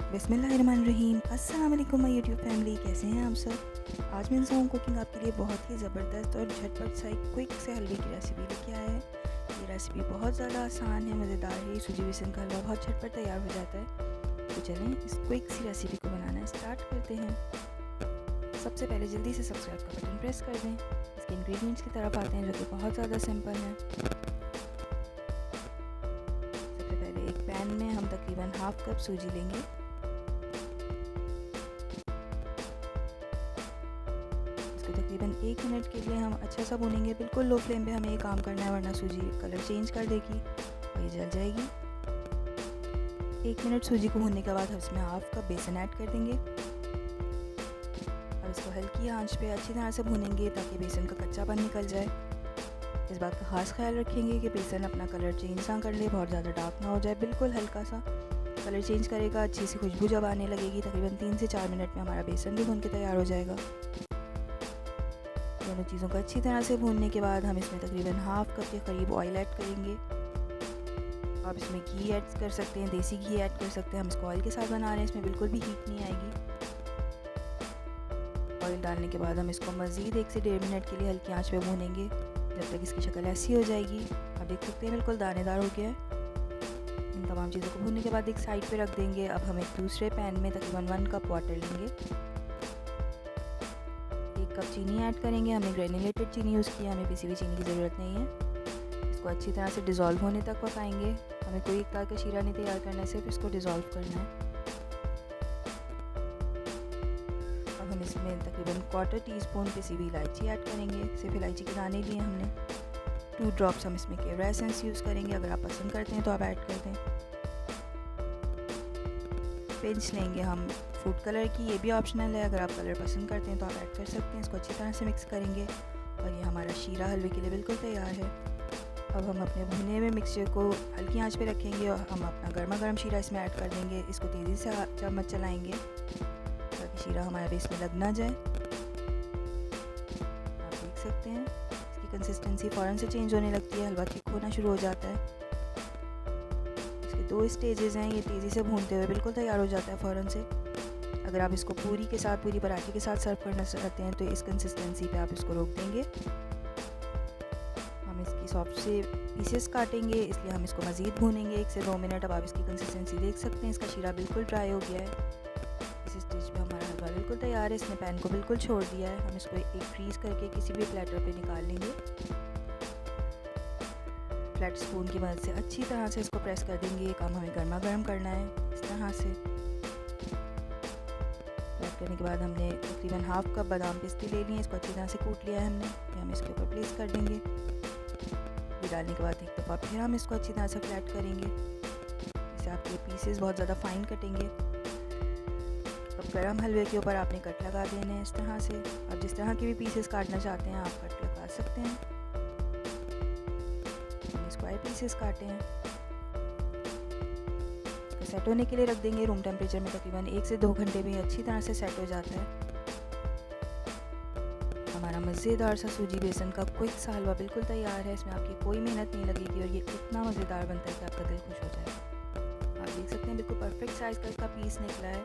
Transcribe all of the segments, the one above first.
बिस्मिल्लाहिर्रहमानिर्रहीम। अस्सलाम वालेकुम माय यूट्यूब फैमिली, कैसे हैं आप सब। आज मैं इंसान कुकिंग आपके लिए बहुत ही ज़बरदस्त और झटपट सा एक क्विक से हलवे की रेसिपी लेके आया है। ये रेसिपी बहुत ज़्यादा आसान है, मज़ेदार है। सूजी बेसन का हलवा बहुत झटपट तैयार हो जाता है। तो चलें इस क्विक सी रेसिपी को बनाना स्टार्ट करते हैं। सबसे पहले जल्दी से सब्सक्राइब का बटन प्रेस कर दें। इसके इंग्रेडिएंट्स की तरफ आते हैं जो कि बहुत ज़्यादा सिंपल है। सबसे पहले एक पैन में हम तकरीबन हाफ कप सूजी लेंगे। इसको तकरीबन 1 मिनट के लिए हम अच्छा सा भूनेंगे। बिल्कुल लो फ्लेम पे हमें ये काम करना है, वरना सूजी कलर चेंज कर देगी और ये जल जाएगी। 1 मिनट सूजी को भूनने के बाद हम इसमें हाफ कप बेसन ऐड कर देंगे। अब इसको हल्की आंच पे अच्छी तरह से भूनेंगे ताकि बेसन का कच्चापन निकल जाए। इस बात का खास ख्याल रखेंगे कि बेसन अपना कलर चेंज ना कर ले, बहुत ज़्यादा डार्क ना हो जाए। बिल्कुल हल्का सा कलर चेंज करेगा, अच्छी सी खुशबू जब आने लगेगी तकरीबन 3 से 4 मिनट में हमारा बेसन भी भून के तैयार हो जाएगा। दोनों चीज़ों को अच्छी तरह से भूनने के बाद हम इसमें तकरीबन हाफ कप के करीब ऑयल ऐड करेंगे। आप इसमें घी ऐड कर सकते हैं, देसी घी ऐड कर सकते हैं। हम इसको ऑयल के साथ बना रहे हैं, इसमें बिल्कुल भी हीट नहीं आएगी। ऑयल डालने के बाद हम इसको मज़ीद 1 से 1.5 मिनट के लिए हल्की आंच पे भूनेंगे जब तक इसकी शक्ल ऐसी हो जाएगी। आप देख सकते हैं बिल्कुल दानेदार हो गया है। इन तमाम चीज़ों को भूनने के बाद एक साइड पे रख देंगे। अब हम एक दूसरे पैन में तकरीबन 1 कप वाटर लेंगे। 1 कप चीनी ऐड करेंगे। हमने ग्रेनुलेटेड चीनी यूज़ की है, हमें पिसी हुई चीनी की ज़रूरत नहीं है। इसको अच्छी तरह से डिज़ोल्व होने तक पकाएंगे। हमें कोई एक तार का शीरा नहीं तैयार करना है, सिर्फ इसको डिज़ोल्व करना है। अब हम इसमें तकरीबन 1/4 टीस्पून पिसी हुई इलायची ऐड करेंगे। सिर्फ इलायची के दाने लिए हमने 2 ड्रॉप्स हम इसमें केवड़ा एसेंस यूज़ करेंगे। अगर आप पसंद करते हैं तो आप ऐड कर दें। पिंच लेंगे हम फूड कलर की, ये भी ऑप्शनल है। अगर आप कलर पसंद करते हैं तो आप ऐड कर सकते हैं। इसको अच्छी तरह से मिक्स करेंगे और ये हमारा शीरा हलवे के लिए बिल्कुल तैयार है। अब हम अपने भुने हुए मिक्सचर को हल्की आंच पे रखेंगे और हम अपना गर्मा गर्म शीरा इसमें ऐड कर देंगे। इसको तेज़ी से चम्मच चलाएंगे ताकि शीरा हमारे बेस में लग ना जाए। आप देख सकते हैं इसकी कंसिस्टेंसी फ़ौरन से चेंज होने लगती है, हलवा थिक होना शुरू हो जाता है। इसके 2 स्टेजेस हैं, ये तेज़ी से भूनते हुए बिल्कुल तैयार हो जाता है फ़ौरन से। अगर आप इसको पूरी के साथ, पूरी पराठे के साथ सर्व करना चाहते हैं तो इस कंसिस्टेंसी पे आप इसको रोक देंगे। हम इसकी सॉफ्ट से पीसेस काटेंगे, इसलिए हम इसको मज़ीद भूनेंगे 1 से 2 मिनट। अब आप इसकी कंसिस्टेंसी देख सकते हैं, इसका शीरा बिल्कुल ड्राई हो गया है। इस स्टेज पे हमारा हलवा बिल्कुल तैयार है। इसने पैन को बिल्कुल छोड़ दिया है। हम इसको एक फ्रीज़ करके किसी भी प्लेटर पे निकाल लेंगे। फ्लैट स्पून की मदद से अच्छी तरह से इसको प्रेस कर देंगे। ये काम हमें गर्मा गर्म करना है इस तरह से। फ्लैट करने के बाद हमने तकरीबन हाफ कप बादाम पिस्ते ले लिए। इसको अच्छी तरह से कूट लिया है हमने। ये हम इसके ऊपर प्लेस कर देंगे। ये डालने के बाद एक दफ़ा फिर हम इसको अच्छी तरह से फ्लैट करेंगे। इससे आपके पीसेस बहुत ज़्यादा फाइन कटेंगे। अब गरम हलवे के ऊपर आपने कट लगा देने हैं इस तरह से। आप जिस तरह के भी पीसेस काटना चाहते हैं आप कट लगा सकते हैं। हमने स्क्वायर पीसेस काटे हैं। सेट होने के लिए रख देंगे रूम टेम्परेचर में। तकरीबन 1 से 2 घंटे में अच्छी तरह से सेट हो जाता है। हमारा मज़ेदार सा सूजी बेसन का क्विक सा हलवा बिल्कुल तैयार है। इसमें आपकी कोई मेहनत नहीं लगेगी और ये इतना मज़ेदार बनता है कि आपका दिल खुश हो जाएगा। आप देख सकते हैं बिल्कुल परफेक्ट साइज़ का इसका पीस निकला है।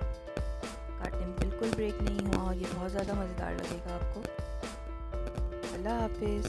काटने में बिल्कुल ब्रेक नहीं हुआ और ये बहुत ज़्यादा मज़ेदार लगेगा आपको। अल्लाह हाफिज़।